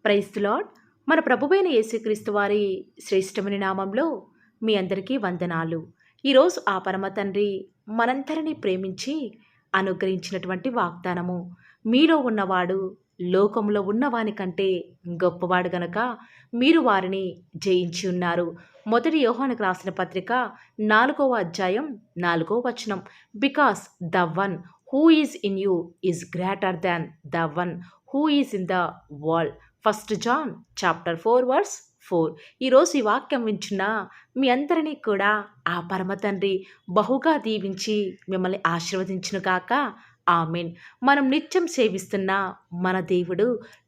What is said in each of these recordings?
Praise the lord. మన ప్రభువైన యేసుక్రీస్తు వారి శ్రేష్టమైన నామంలో మీ అందరికీ వందనాలు. ఈరోజు ఆ పరమ తండ్రి మనందరినీ ప్రేమించి అనుగ్రహించినటువంటి వాగ్దానము, మీలో ఉన్నవాడు లోకంలో ఉన్నవాని కంటే గొప్పవాడు గనక మీరు వారిని జయించి ఉన్నారు. మొదటి యోహానుకు రాసిన పత్రిక 4వ అధ్యాయం 4వ వచనం. Because the one who is in you is greater than the one who is in the world. 1 John chapter 4 verse 4. ఈరోజు ఈ వాక్యం వింటున్న మీ అందరినీ కూడా ఆ పరమ తండ్రి బహుగా దీవించి మిమ్మల్ని ఆశీర్వదించును గాక. ఆమెన్. మనం నిత్యం సేవిస్తున్న మన దేవుడు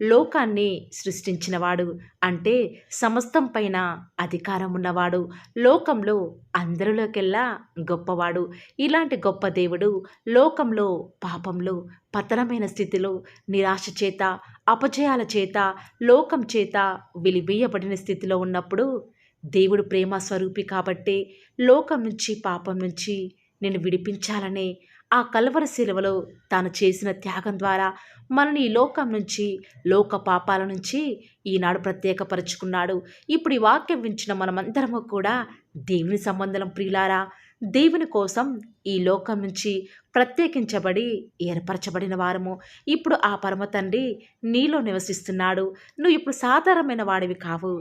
లోకాన్ని సృష్టించినవాడు, అంటే సమస్తం పైన అధికారం ఉన్నవాడు, లోకంలో అందరిలోకెల్లా గొప్పవాడు. ఇలాంటి గొప్ప దేవుడు లోకంలో పాపంలో పతనమైన స్థితిలో నిరాశ చేత అపజయాల చేత లోకం చేత వెలివేయబడిన స్థితిలో ఉన్నప్పుడు దేవుడు ప్రేమ స్వరూపి కాబట్టి లోకం నుంచి పాపం నుంచి నేను విడిపించాలనే ఆ కల్వరి శిలువలో తాను చేసిన త్యాగం ద్వారా మనని ఈ లోకం నుంచి లోక పాపాల నుంచి ఈనాడు ప్రత్యేకపరుచుకున్నాడు. ఇప్పుడు ఈ వాక్యం వించిన మనమందరము కూడా దేవుని సంబంధం ప్రియులారా, దేవుని కోసం ఈ లోకం నుంచి ప్రత్యేకించబడి ఏర్పరచబడిన వారము. ఇప్పుడు ఆ పరమ తండ్రి నీలో నివసిస్తున్నాడు. నువ్వు ఇప్పుడు సాధారణమైన వాడివి కావు.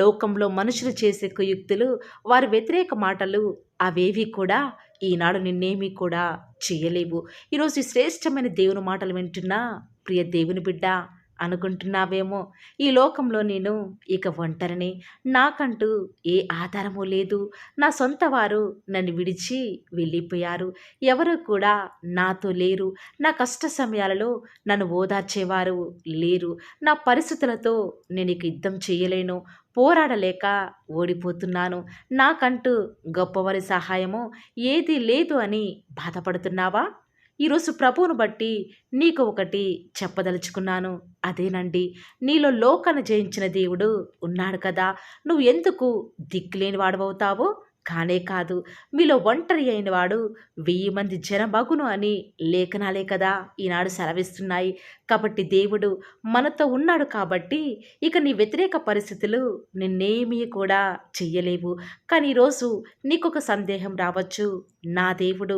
లోకంలో మనుషులు చేసే కుయుక్తులు, వారి వ్యతిరేక మాటలు అవేవి కూడా ఈనాడు నిన్నేమీ కూడా చేయలేవు. ఈరోజు ఈ శ్రేష్టమైన దేవుని మాటలు వింటున్నా ప్రియ దేవుని బిడ్డ అనుకుంటున్నావేమో, ఈ లోకంలో నేను ఇక ఒంటరిని, నాకంటూ ఏ ఆధారము లేదు, నా సొంత వారు నన్ను విడిచి వెళ్ళిపోయారు, ఎవరు కూడా నాతో లేరు, నా కష్ట సమయాలలో నన్ను ఓదార్చేవారు లేరు, నా పరిస్థితులతో నేను ఇక యుద్ధం చేయలేను, పోరాడలేక ఓడిపోతున్నాను, నాకంటూ గొప్పవారి సహాయము ఏదీ లేదు అని బాధపడుతున్నావా? ఈరోజు ప్రభువును బట్టి నీకు ఒకటి చెప్పదలుచుకున్నాను. అదేనండి, నీలో లోకాన్ని జయించిన దేవుడు ఉన్నాడు కదా. నువ్వు ఎందుకు దిక్కులేని వాడవవుతావో? కానే కాదు, మీలో ఒంటరి అయిన వాడు 1000 మంది జనమగును అని లేఖనాలే కదా ఈనాడు సెలవిస్తున్నాయి. కాబట్టి దేవుడు మనతో ఉన్నాడు కాబట్టి ఇక నీ వ్యతిరేక పరిస్థితులు నిన్నేమీ కూడా చెయ్యలేవు. కానీ ఈరోజు నీకొక సందేహం రావచ్చు, నా దేవుడు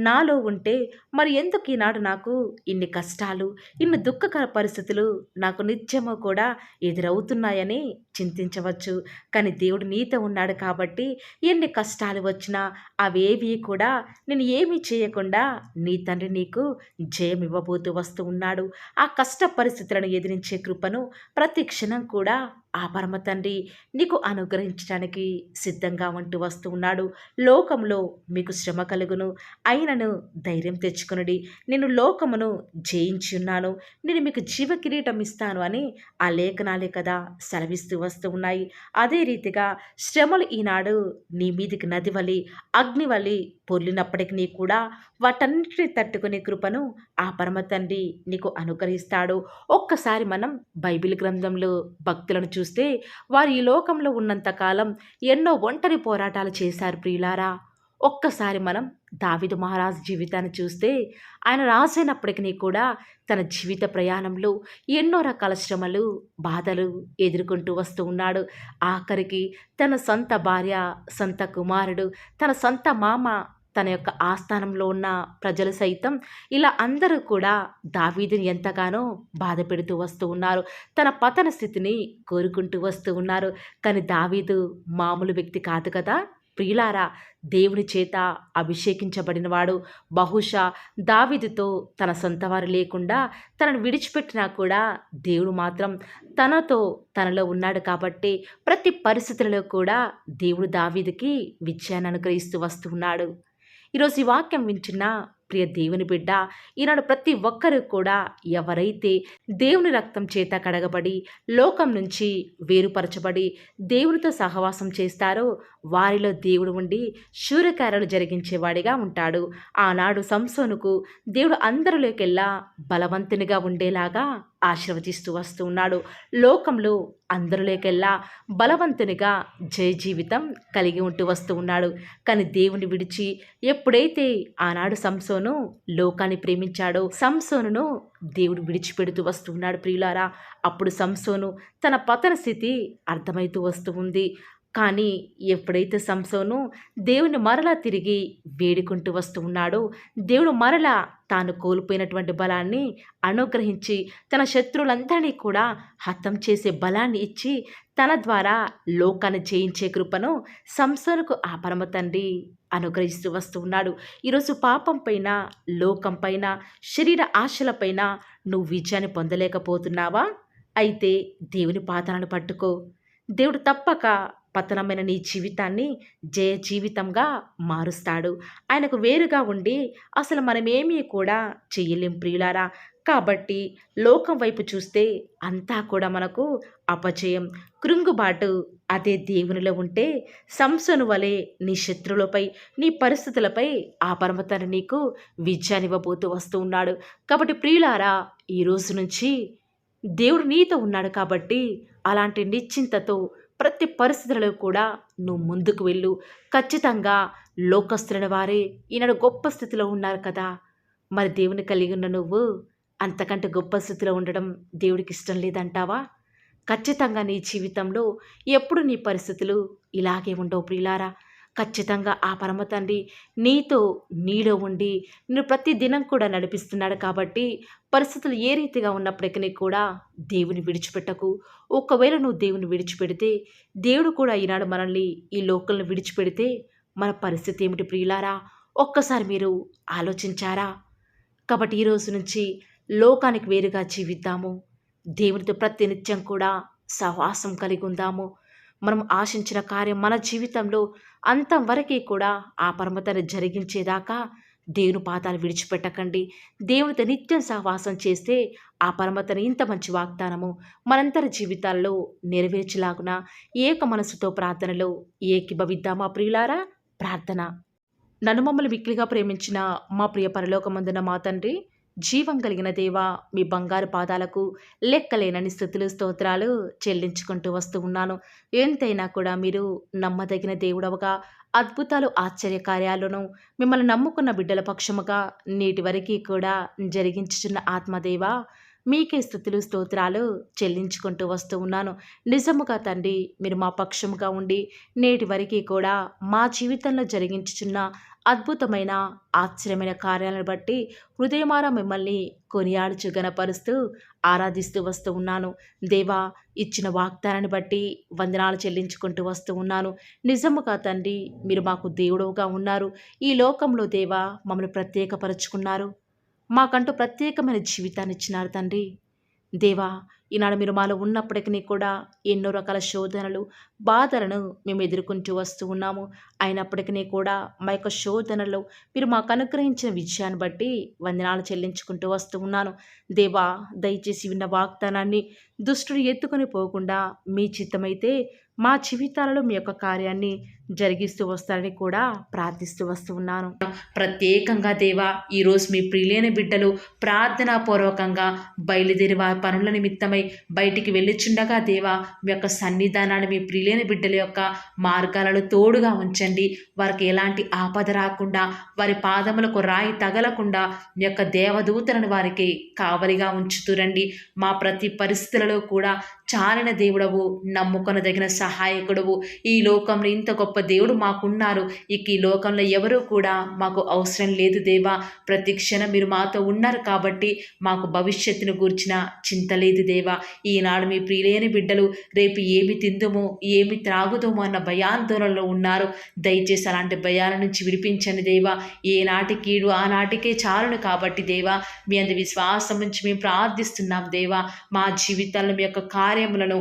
నాలో ఉంటే మరి ఎందుకు ఈనాడు నాకు ఇన్ని కష్టాలు, ఇన్ని దుఃఖకర పరిస్థితులు నాకు నిత్యము కూడా ఎదురవుతున్నాయని చింతించవచ్చు. కానీ దేవుడు నీతో ఉన్నాడు కాబట్టి ఎన్ని కష్టాలు వచ్చినా అవేవి కూడా నేను ఏమీ చేయకుండా నీ తండ్రి నీకు జయం ఇవ్వబోతూ వస్తూ ఉన్నాడు. ఆ కష్ట పరిస్థితులను ఎదిరించే కృపను ప్రతి క్షణం కూడా ఆ పరమ తండ్రి నీకు అనుగ్రహించడానికి సిద్ధంగా ఉంటూ వస్తూ ఉన్నాడు. లోకంలో మీకు శ్రమ కలుగును, అయినను ధైర్యం తెచ్చుకొనుడి, నేను లోకమును జయించి ఉన్నాను, నేను మీకు జీవ కిరీటం ఇస్తాను అని ఆ లేఖనాలే కదా సెలవిస్తూ వస్తూ ఉన్నాయి. అదే రీతిగా శ్రమలు ఈనాడు నీ మీదికి నది వలి అగ్ని వలి పొర్లినప్పటికీ కూడా వాటన్నిటిని తట్టుకునే కృపను ఆ పరమ తండ్రి నీకు అనుగ్రహిస్తాడు. ఒక్కసారి మనం బైబిల్ గ్రంథంలో భక్తులను చూస్తే వారు ఈ లోకంలో ఉన్నంతకాలం ఎన్నో ఒంటరి పోరాటాలు చేశారు ప్రియులారా. ఒక్కసారి మనం దావీదు మహారాజు జీవితాన్ని చూస్తే ఆయన రాసైనప్పటికీ కూడా తన జీవిత ప్రయాణంలో ఎన్నో రకాల శ్రమలు బాధలు ఎదుర్కొంటూ వస్తూ ఉన్నాడు. ఆఖరికి తన సొంత భార్య, సొంత కుమారుడు, తన సొంత మామ, తన యొక్క ఆస్థానంలో ఉన్న ప్రజలు సైతం ఇలా అందరూ కూడా దావీదుని ఎంతగానో బాధ పెడుతూ వస్తూ ఉన్నారు. తన పతన స్థితిని కోరుకుంటూ వస్తూ ఉన్నారు. కానీ దావీదు మామూలు వ్యక్తి కాదు కదా ప్రియులారా. దేవుని చేత అభిషేకించబడినవాడు. బహుశా దావీదుతో తన సొంతవారు లేకుండా తనను విడిచిపెట్టినా కూడా దేవుడు మాత్రం తనలో ఉన్నాడు కాబట్టి ప్రతి పరిస్థితులలో కూడా దేవుడు దావీదుకి విజయాన్ని అనుగ్రహిస్తూ వస్తూ ఉన్నాడు. ఈరోజు ఈ వాక్యం వింటున్న ప్రియ దేవుని బిడ్డ, ఈనాడు ప్రతి ఒక్కరూ కూడా ఎవరైతే దేవుని రక్తం చేత కడగబడి లోకం నుంచి వేరుపరచబడి దేవునితో సహవాసం చేస్తారో వారిలో దేవుడు ఉండి శూరకార్యాలు జరిగించేవాడిగా ఉంటాడు. ఆనాడు సంసోనుకు దేవుడు అందరిలోకెల్లా బలవంతునిగా ఉండేలాగా ఆశీర్వదిస్తూ వస్తూ ఉన్నాడు. లోకంలో అందరిలోకెల్లా బలవంతునిగా జయ జీవితం కలిగి ఉంటూ వస్తూ ఉన్నాడు. కానీ దేవుని విడిచి ఎప్పుడైతే ఆనాడు సంసోను లోకాన్ని ప్రేమించాడో సంసోనును దేవుడు విడిచిపెడుతూ వస్తూ ఉన్నాడు ప్రియులారా. అప్పుడు సంసోను తన పతన స్థితి అర్థమవుతూ వస్తూ ఉంది. కానీ ఎప్పుడైతే సంసోను దేవుని మరలా తిరిగి వేడుకుంటూ వస్తూ ఉన్నాడో దేవుడు మరలా తాను కోల్పోయినటువంటి బలాన్ని అనుగ్రహించి తన శత్రువులందరినీ కూడా హతం చేసే బలాన్ని ఇచ్చి తన ద్వారా లోకాన్ని జయించే కృపను సంసోనుకు ఆ పరమ తండ్రి అనుగ్రహిస్తూ వస్తూ ఉన్నాడు. ఈరోజు పాపం పైన, లోకం పైన, శరీర ఆశలపైన నువ్వు విజయాన్ని పొందలేకపోతున్నావా? అయితే దేవుని పాదాలను పట్టుకో. దేవుడు తప్పక పతనమైన నీ జీవితాన్ని జయ జీవితంగా మారుస్తాడు. ఆయనకు వేరుగా ఉండి అసలు మనమేమీ కూడా చెయ్యలేం ప్రియులారా. కాబట్టి లోకం వైపు చూస్తే అంతా కూడా మనకు అపజయం, కృంగుబాటు. అదే దేవునిలో ఉంటే సంసోను వలె నీ శత్రువులపై, నీ పరిస్థితులపై ఆ పరమతను నీకు విజయాన్నివ్వబోతూ వస్తూ ఉన్నాడు. కాబట్టి ప్రియులారా, ఈ రోజు నుంచి దేవుడు నీతో ఉన్నాడు కాబట్టి అలాంటి నిశ్చింతతో ప్రతి పరిస్థితులలో కూడా నువ్వు ముందుకు వెళ్ళు. ఖచ్చితంగా లోకస్తులైన వారే ఈనాడు గొప్ప స్థితిలో ఉన్నారు కదా. మరి దేవుని కలిగి ఉన్న నువ్వు అంతకంటే గొప్ప స్థితిలో ఉండడం దేవుడికి ఇష్టం లేదంటావా? ఖచ్చితంగా నీ జీవితంలో ఎప్పుడు నీ పరిస్థితులు ఇలాగే ఉండవు ప్రియులారా. ఖచ్చితంగా ఆ పరమ తండ్రి నీలో ఉండి నిన్ను ప్రతి దినం కూడా నడిపిస్తున్నాడు. కాబట్టి పరిస్థితులు ఏ రీతిగా ఉన్నప్పటికీ కూడా దేవుని విడిచిపెట్టకు. ఒకవేళ నువ్వు దేవుని విడిచిపెడితే దేవుడు కూడా ఈనాడు మనల్ని ఈ లోకల్ని విడిచిపెడితే మన పరిస్థితి ఏమిటి ప్రియులారా? ఒక్కసారి మీరు ఆలోచించారా? కాబట్టి ఈరోజు నుంచి లోకానికి వేరుగా జీవిద్దాము. దేవునితో ప్రతినిత్యం కూడా సహవాసం కలిగి ఉందాము. మనం ఆశించిన కార్యం మన జీవితంలో అంతవరకు కూడా ఆ పరమతను జరిగించేదాకా దేవుని పాదాలు విడిచిపెట్టకండి. దేవునితో నిత్యం సహవాసం చేస్తే ఆ పరమతను ఇంత మంచి వాగ్దానము మనందరి జీవితాల్లో నెరవేర్చలాగున ఏక మనసుతో ప్రార్థనలో ఏకీభవిద్దామా ప్రియులారా? ప్రార్థన. నన్ను మమ్మల్ని మిక్కిలిగా ప్రేమించిన మా ప్రియ పరలోకమందున మా తండ్రి, జీవం కలిగిన దేవా, మీ బంగారు పాదాలకు లెక్కలేనని స్తుతులు స్తోత్రాలు చెల్లించుకుంటూ వస్తూ ఉన్నాను. ఎంతైనా కూడా మీరు నమ్మదగిన దేవుడవగా, అద్భుతాలు ఆశ్చర్యకార్యాలను మిమ్మల్ని నమ్ముకున్న బిడ్డల పక్షముగా నేటి వరకు కూడా జరిగించుచున్న ఆత్మదేవా, మీకే స్తుతులు స్తోత్రాలు చెల్లించుకుంటూ వస్తూ ఉన్నాను. నిజముగా తండ్రి, మీరు మా పక్షముగా ఉండి నేటి వరకు కూడా మా జీవితంలో జరిగించుచున్న అద్భుతమైన ఆశ్చర్యమైన కార్యాలను బట్టి హృదయమారా మిమ్మల్ని కొనియాడుచు గణపరుస్తూ ఆరాధిస్తూ వస్తూ ఉన్నాను. దేవా, ఇచ్చిన వాగ్దానాన్ని బట్టి వందనాలు చెల్లించుకుంటూ వస్తూ ఉన్నాను. నిజముగా తండ్రి, మీరు మాకు దేవుడుగా ఉన్నారు. ఈ లోకంలో దేవా మమ్మల్ని ప్రత్యేకపరుచుకున్నారు. మాకంటూ ప్రత్యేకమైన జీవితాన్ని ఇచ్చినారు తండ్రి. దేవా, ఈనాడు మీరు మాలో ఉన్నప్పటికీ కూడా ఎన్నో రకాల శోధనలు, బాధలను మేము ఎదుర్కొంటూ వస్తూ ఉన్నాము. అయినప్పటికీ కూడా మా యొక్క శోధనలో మీరు మాకు అనుగ్రహించిన విజయాన్ని బట్టి వందనాలు చెల్లించుకుంటూ వస్తూ ఉన్నాను. దేవా, దయచేసి విన్న వాగ్దానాన్ని దుష్టుడు ఎత్తుకొని పోకుండా మీ చిత్తమైతే మా జీవితాలలో మీ యొక్క కార్యాన్ని జరిగిస్తూ వస్తారని కూడా ప్రార్థిస్తూ వస్తూ ఉన్నాను. ప్రత్యేకంగా దేవా, ఈరోజు మీ ప్రియులైన బిడ్డలు ప్రార్థనాపూర్వకంగా బయలుదేరి వారి పనుల నిమిత్తమై బయటికి వెళ్ళిచుండగా దేవా, మీ యొక్క సన్నిధానాన్ని మీ ప్రియులైన బిడ్డల యొక్క మార్గాలలో తోడుగా ఉంచండి. వారికి ఎలాంటి ఆపద రాకుండా, వారి పాదములకు రాయి తగలకుండా మీ యొక్క దేవదూతలను వారికి కావలిగా ఉంచుతురండి. మా ప్రతి పరిస్థితులలో కూడా చాలిన దేవుడవు, నమ్ముకొనదగిన సహాయకుడవు. ఈ లోకంలో ఇంత గొప్ప దేవుడు మాకున్నారు. ఇక ఈ లోకంలో ఎవరూ కూడా మాకు అవసరం లేదు దేవా. ప్రతి క్షణం మీరు మాతో ఉన్నారు కాబట్టి మాకు భవిష్యత్తును గూర్చిన చింత లేదు దేవా. ఈనాడు మీ ప్రియులైన బిడ్డలు రేపు ఏమి తిందుమో, ఏమి త్రాగుదామో అన్న భయాందోళనలో ఉన్నారు. దయచేసి అలాంటి భయాల నుంచి విడిపించండి దేవా. ఏనాటి కీడు ఆనాటికే చాలును కాబట్టి దేవా, మీ అందు విశ్వాసం నుంచి మేము ప్రార్థిస్తున్నాం దేవా. మా జీవితాల్లో మీ యొక్క కార్యములను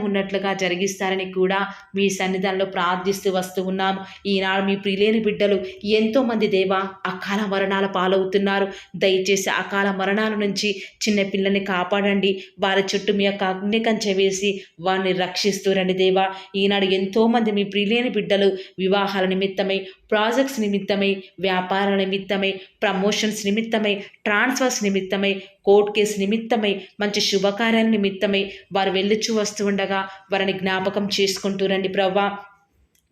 ఉన్నట్లుగా జరిగిస్తారని కూడా మీ సన్నిధానంలో ప్రార్థిస్తూ వస్తూ ఉన్నాము. ఈనాడు మీ ప్రియులైన బిడ్డలు ఎంతోమంది దేవా అకాల మరణాల పాలవుతున్నారు. దయచేసి అకాల మరణాల నుంచి చిన్న పిల్లల్ని కాపాడండి. వారి వారి చుట్టూ మీ యొక్క అగ్ని కంచె వేసి వారిని రక్షిస్తూ రండి దేవా. ఈనాడు ఎంతోమంది మీ ప్రియులైన బిడ్డలు వివాహాల నిమిత్తమై, ప్రాజెక్ట్స్ నిమిత్తమై, వ్యాపారాల నిమిత్తమై, ప్రమోషన్స్ నిమిత్తమై, ట్రాన్స్ఫర్స్ నిమిత్తమై, కోర్టు కేసు నిమిత్తమై, మంచి శుభకార్యాల నిమిత్తమై వారు వెళ్ళుచూ వస్తూ ఉండగా వారిని జ్ఞాపకం చేసుకుంటూ రండి ప్రవ్వా.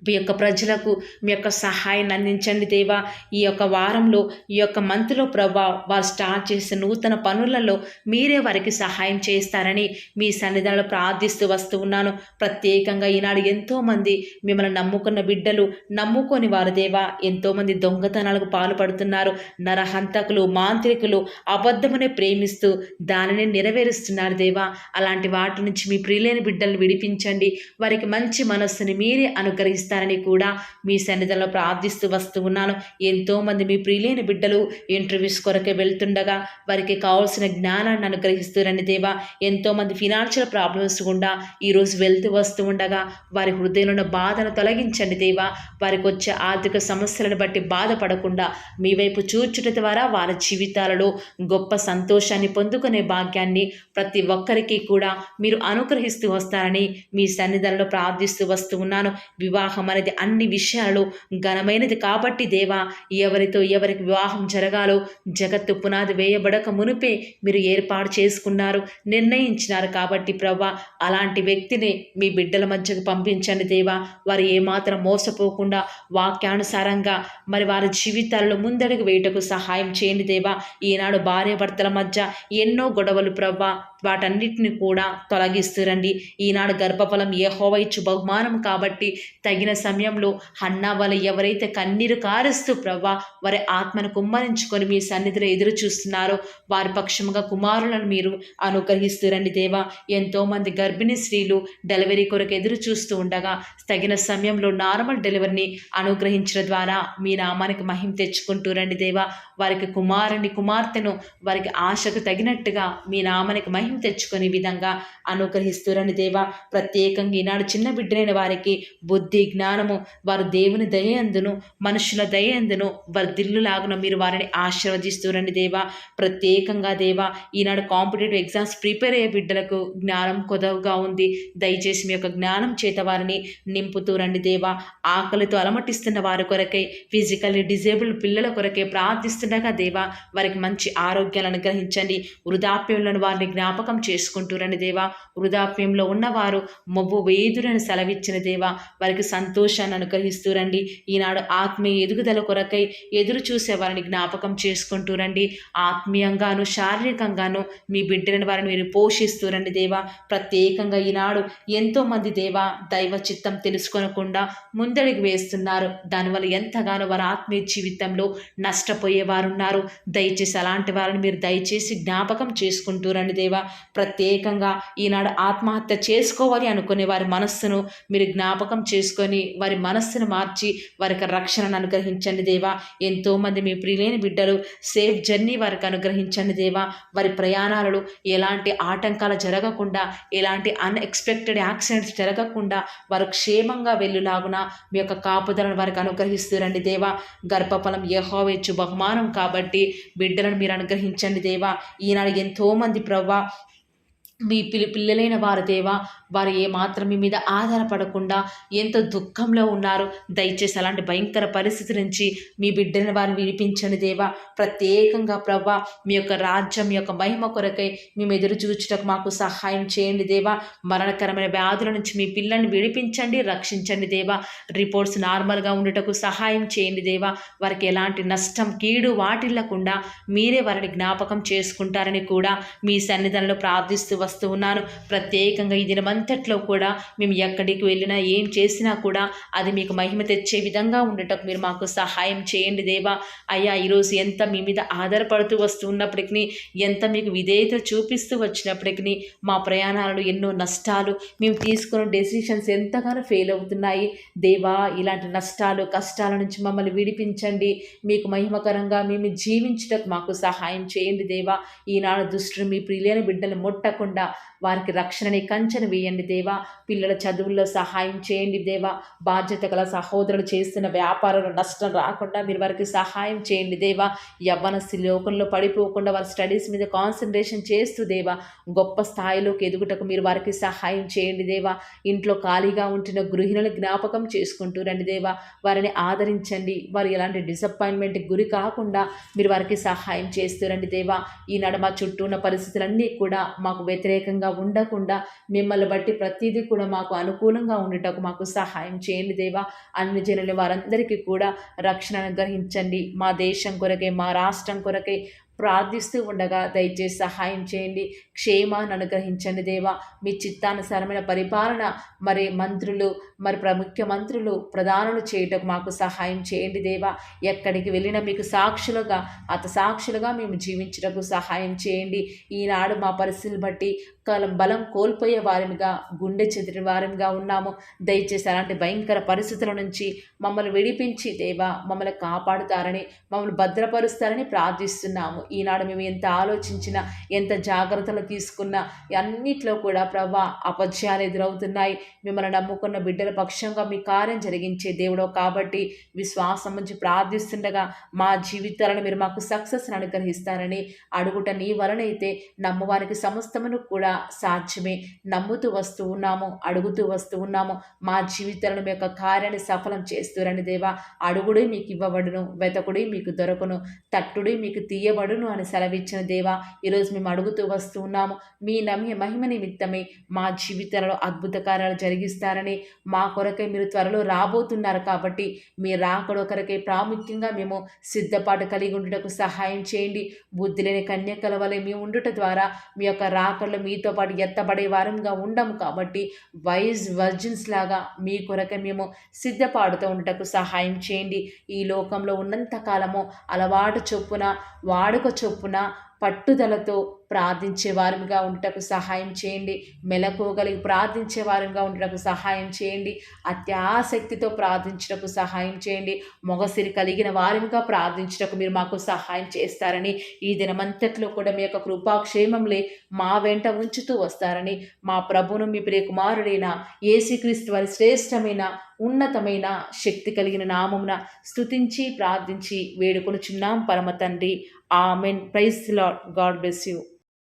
మీ యొక్క ప్రజలకు మీ యొక్క సహాయాన్ని అందించండి దేవా. ఈ యొక్క వారంలో, ఈ యొక్క మంత్లో ప్రభా, వారు స్టార్ట్ చేసే నూతన పనులలో మీరే వారికి సహాయం చేస్తారని మీ సన్నిధానంలో ప్రార్థిస్తూ వస్తూ ఉన్నాను. ప్రత్యేకంగా ఈనాడు ఎంతోమంది మిమ్మల్ని నమ్ముకున్న బిడ్డలు, నమ్ముకొని వారు దేవా ఎంతోమంది దొంగతనాలకు పాల్పడుతున్నారు. నరహంతకులు, మాంత్రికులు అబద్ధమునే ప్రేమిస్తూ దానిని నెరవేరుస్తున్నారు దేవా. అలాంటి వాటి నుంచి మీ ప్రియులైన బిడ్డలను విడిపించండి. వారికి మంచి మనస్సుని మీరే అనుగ్రహిస్తారు కూడా మీ సన్నిధిలో ప్రార్థిస్తూ వస్తూ ఉన్నాను. ఎంతోమంది మీ ప్రియులైన బిడ్డలు ఇంటర్వ్యూస్ కొరకే వెళ్తుండగా వారికి కావాల్సిన జ్ఞానాన్ని అనుగ్రహిస్తూరండి దేవా. ఎంతోమంది ఫినాన్షియల్ ప్రాబ్లమ్స్ గుండా ఈరోజు వెళ్తూ వస్తూ ఉండగా వారి హృదయంలో బాధను తొలగించండి దేవా. వారికి వచ్చే ఆర్థిక సమస్యలను బట్టి బాధపడకుండా మీ వైపు చూచుట ద్వారా వారి జీవితాలలో గొప్ప సంతోషాన్ని పొందుకునే భాగ్యాన్ని ప్రతి ఒక్కరికి కూడా మీరు అనుగ్రహిస్తూ వస్తారని మీ సన్నిధిలో ప్రార్థిస్తూ వస్తూ ఉన్నాను. వివాహం అనేది అన్ని విషయాలలో ఘనమైనది కాబట్టి దేవా, ఎవరికి వివాహం జరగాలో జగత్తు పునాది వేయబడక మునిపే మీరు ఏర్పాటు చేసుకున్నారు, నిర్ణయించినారు కాబట్టి ప్రభా, అలాంటి వ్యక్తిని మీ బిడ్డల మధ్యకు పంపించండి దేవా. వారు ఏమాత్రం మోసపోకుండా వాక్యానుసారంగా మరి వారి జీవితాల్లో ముందడుగు వేయటకు సహాయం చేయండి దేవా. ఈనాడు భార్యాభర్తల మధ్య ఎన్నో గొడవలు ప్రభా, వాటన్నిటిని కూడా తొలగిస్తురండి. ఈనాడు గర్భఫలం యెహోవా ఇచ్చు బహుమానం కాబట్టి తగిన సమయంలో హన్నా వలె ఎవరైతే కన్నీరు కారుస్తూ ప్రభా వారి ఆత్మను కుమ్మరించుకొని మీ సన్నిధిలో ఎదురు చూస్తున్నారో వారి పక్షముగా కుమారులను మీరు అనుగ్రహిస్తురండి దేవా. ఎంతోమంది గర్భిణీ స్త్రీలు డెలివరీ కొరకు ఎదురు చూస్తూ ఉండగా తగిన సమయంలో నార్మల్ డెలివరీని అనుగ్రహించడం ద్వారా మీ నామానికి మహిమ తెచ్చుకుంటూ రండి దేవా. వారికి కుమార్తెను వారికి ఆశకు తగినట్టుగా మీ నామానికి మహిమ తెచ్చుకునే విధంగా అనుగ్రహిస్తురండి దేవా. ప్రత్యేకంగా ఈనాడు చిన్న బిడ్డలైన వారికి బుద్ధి, జ్ఞానము, వారు దేవుని దయందును మనుషుల దయందును వర్ధిల్లులాగున మీరు వారిని ఆశీర్వదిస్తురండి దేవా. ప్రత్యేకంగా దేవా, ఈనాడు కాంపిటేటివ్ ఎగ్జామ్స్ ప్రిపేర్ అయ్యే బిడ్డలకు జ్ఞానం కొదవగా ఉంది. దయచేసి మీ యొక్క జ్ఞానం చేత వారిని నింపుతూ రండి దేవా. ఆకలితో అలమటిస్తున్న వారి కొరకై, ఫిజికల్లీ డిజేబుల్డ్ పిల్లల కొరకై ప్రార్థిస్తుండగా దేవా వారికి మంచి ఆరోగ్యాలను అనుగ్రహించండి. వృద్ధాప్యంలో వారిని జ్ఞాపకం చేసుకుంటూ రండి దేవా. వృద్ధాప్యంలో ఉన్నవారు మొవ్వు వేదురని సెలవిచ్చిన దేవా వారికి సంతోషాన్ని అనుగ్రహిస్తూ రండి. ఈనాడు ఆత్మీయ ఎదుగుదల కొరకై ఎదురు చూసే వారిని జ్ఞాపకం చేసుకుంటూ రండి. ఆత్మీయంగాను శారీరకంగాను మీ బిడ్డలను వారిని మీరు పోషిస్తూ రండి దేవా. ప్రత్యేకంగా ఈనాడు ఎంతోమంది దేవా దైవ చిత్తం తెలుసుకోనకుండా ముందడుగు వేస్తున్నారు. దానివల్ల ఎంతగానో వారి ఆత్మీయ జీవితంలో నష్టపోయేవారు ఉన్నారు. దయచేసి అలాంటి వారిని మీరు దయచేసి జ్ఞాపకం చేసుకుంటూ రండి దేవా. ప్రత్యేకంగా ఈనాడు ఆత్మహత్య చేసుకోవాలి అనుకునే వారి మనస్సును మీరు జ్ఞాపకం చేసుకొని వారి మనస్సును మార్చి వారికి రక్షణను అనుగ్రహించండి దేవా. ఎంతోమంది మీ ప్రియులైన బిడ్డలు సేఫ్ జర్నీ వారికి అనుగ్రహించండి దేవా. వారి ప్రయాణాలలో ఎలాంటి ఆటంకాలు జరగకుండా, ఎలాంటి అన్ఎక్స్పెక్టెడ్ యాక్సిడెంట్స్ జరగకుండా వారు క్షేమంగా వెళ్ళులాగున మీ యొక్క కాపుదలను వారికి అనుగ్రహిస్తూ రండి దేవా. గర్భఫలం యెహోవా ఇచ్చు బహుమానం కాబట్టి బిడ్డలను మీరు అనుగ్రహించండి దేవా. ఈనాడు ఎంతోమంది ప్రవ్వా మీ పిల్లలైన వారు దేవా, వారు ఏమాత్రం మీ మీద ఆధారపడకుండా ఎంతో దుఃఖంలో ఉన్నారు. దయచేసి అలాంటి భయంకర పరిస్థితి నుంచి మీ బిడ్డని వారిని విడిపించండి దేవా. ప్రత్యేకంగా ప్రవ్వా మీ యొక్క రాజ్యం, మీ యొక్క మహిమ కొరకై మేము ఎదురు చూచుటకు మాకు సహాయం చేయండి దేవా. మరణకరమైన వ్యాధుల నుంచి మీ పిల్లల్ని విడిపించండి, రక్షించండి దేవా. రిపోర్ట్స్ నార్మల్గా ఉండటకు సహాయం చేయండి దేవా. వారికి ఎలాంటి నష్టం, కీడు వాటిల్లకుండా మీరే వారిని జ్ఞాపకం చేసుకుంటారని కూడా మీ సన్నిధానంలో ప్రార్థిస్తూ వస్తూ ఉన్నాను. ప్రత్యేకంగా ఈ దినమంతట్లో కూడా మేము ఎక్కడికి వెళ్ళినా ఏం చేసినా కూడా అది మీకు మహిమ తెచ్చే విధంగా ఉండటం మీరు మాకు సహాయం చేయండి దేవా. అయ్యా, ఈరోజు ఎంత మీ మీద ఆధారపడుతూ వస్తూ ఉన్నప్పటికీ, ఎంత మీకు విధేయత చూపిస్తూ వచ్చినప్పటికీ మా ప్రయాణాలలో ఎన్నో నష్టాలు, మేము తీసుకున్న డెసిషన్స్ ఎంతగానో ఫెయిల్ అవుతున్నాయి దేవా. ఇలాంటి నష్టాలు, కష్టాల నుంచి మమ్మల్ని విడిపించండి. మీకు మహిమకరంగా మేము జీవించటకు మాకు సహాయం చేయండి దేవా. ఈనాడు దుష్టుడు మీ ప్రియులైన బిడ్డలు ముట్టకుండా వారికి రక్షణని కంచెను వేయండి దేవా. పిల్లల చదువుల్లో సహాయం చేయండి దేవా. బాధ్యత గల సహోదరులు చేస్తున్న వ్యాపారంలో నష్టం రాకుండా మీరు వారికి సహాయం చేయండి దేవా. యవ్వనస్తు లోకంలో పడిపోకుండా వారి స్టడీస్ మీద కాన్సన్ట్రేషన్ చేస్తూ దేవా గొప్ప స్థాయిలోకి ఎదుగుటకు మీరు వారికి సహాయం చేయండి దేవా. ఇంట్లో ఖాళీగా ఉంటున్న గృహిణులను జ్ఞాపకం చేసుకుంటూ రండి దేవా. వారిని ఆదరించండి. వారు ఎలాంటి డిసప్పాయింట్మెంట్కి గురి కాకుండా మీరు వారికి సహాయం చేస్తూ రండి దేవా. ఈనాడు మా చుట్టూ ఉన్న పరిస్థితులన్నీ కూడా మాకు వ్యతిరేకంగా ఉండకుండా మిమ్మల్ని బట్టి ప్రతిదీ కూడా మాకు అనుకూలంగా ఉండటకు మాకు సహాయం చేయండి దేవా. అన్ని జనులు వారందరికీ కూడా రక్షణ అనుగ్రహించండి. మా దేశం కొరకే, మా రాష్ట్రం కొరకే ప్రార్థిస్తూ ఉండగా దయచేసి సహాయం చేయండి. క్షేమాన్ని అనుగ్రహించండి దేవా. మీ చిత్తానుసారమైన పరిపాలన మరి మంత్రులు, మరి ముఖ్యమంత్రులు, ప్రధానులు చేయటకు మాకు సహాయం చేయండి దేవా. ఎక్కడికి వెళ్ళినా మీకు సాక్షులుగా, సాక్షులుగా మేము జీవించటకు సహాయం చేయండి. ఈనాడు మా పరిస్థితులు బట్టి బలం కోల్పోయే వారిగా, గుండె చెదిరిన వారిగా ఉన్నాము. దయచేసి అలాంటి భయంకర పరిస్థితుల నుంచి మమ్మల్ని విడిపించి దేవా మమ్మల్ని కాపాడుతారని, మమ్మల్ని భద్రపరుస్తారని ప్రార్థిస్తున్నాము. ఈనాడు మేము ఎంత ఆలోచించినా, ఎంత జాగ్రత్తలు తీసుకున్నా అన్నిట్లో కూడా ప్రభా అపజయాలు ఎదురవుతున్నాయి. మిమ్మల్ని నమ్ముకున్న బిడ్డల పక్షంగా మీ కార్యం జరిగించే దేవుడో కాబట్టి విశ్వాసం నుంచి ప్రార్థిస్తుండగా మా జీవితాలను మీరు మాకు సక్సెస్ని అనుగ్రహిస్తారని అడుగుట నీ వలనైతే నమ్మవారికి సమస్తమును కూడా సాధ్యమే. నమ్ముతూ వస్తూ ఉన్నాము, అడుగుతూ వస్తూ ఉన్నాము. మా జీవితాలను మీ యొక్క కార్యాన్ని సఫలం చేస్తూరండి దేవా. అడుగుడే మీకు ఇవ్వబడును, వెతకుడే మీకు దొరకను, తట్టుడే మీకు తీయబడును అని సెలవిచ్చిన దేవా. ఈరోజు మేము అడుగుతూ వస్తూ ఉన్నాము. మీ మహిమ నిమిత్తమే మా జీవితాలలో అద్భుత కార్యాలు జరిగిస్తారని, మా కొరకై మీరు త్వరలో రాబోతున్నారు కాబట్టి మీ రాకడ కొరకై ప్రాముఖ్యంగా మేము సిద్ధపాటు కలిగి ఉండుటకు సహాయం చేయండి. బుద్ధి లేని కన్యకల వలె మేము ఉండుట ద్వారా మీ యొక్క రాకడలో మీతో పాటు ఎత్తబడే వారంగా ఉండము కాబట్టి వర్జిన్స్ లాగా మీ కొరకై మేము సిద్ధపాడుతూ ఉండటకు సహాయం చేయండి. ఈ లోకంలో ఉన్నంత కాలము అలవాటు చొప్పున, వాడుక చొప్పున, పట్టుదలతో ప్రార్థించే వారిగా ఉండటకు సహాయం చేయండి. మెలకువగలిగి ప్రార్థించే వారిగా ఉండటకు సహాయం చేయండి. అత్యాసక్తితో ప్రార్థించటకు సహాయం చేయండి. మొగసిరి కలిగిన వారిగా ప్రార్థించటకు మీరు మాకు సహాయం చేస్తారని, ఈ దినమంతట్లో కూడా మీ యొక్క కృపాక్షేమంలే మా వెంట ఉంచుతూ వస్తారని, మా ప్రభును మీ ప్రియ కుమారుడైన యేసుక్రీస్తు వారి శ్రేష్టమైన ఉన్నతమైన శక్తి కలిగిన నామమున స్తుతించి ప్రార్థించి వేడుకొనుచున్నాం పరమ తండ్రి. Amen. Praise the Lord. God bless you.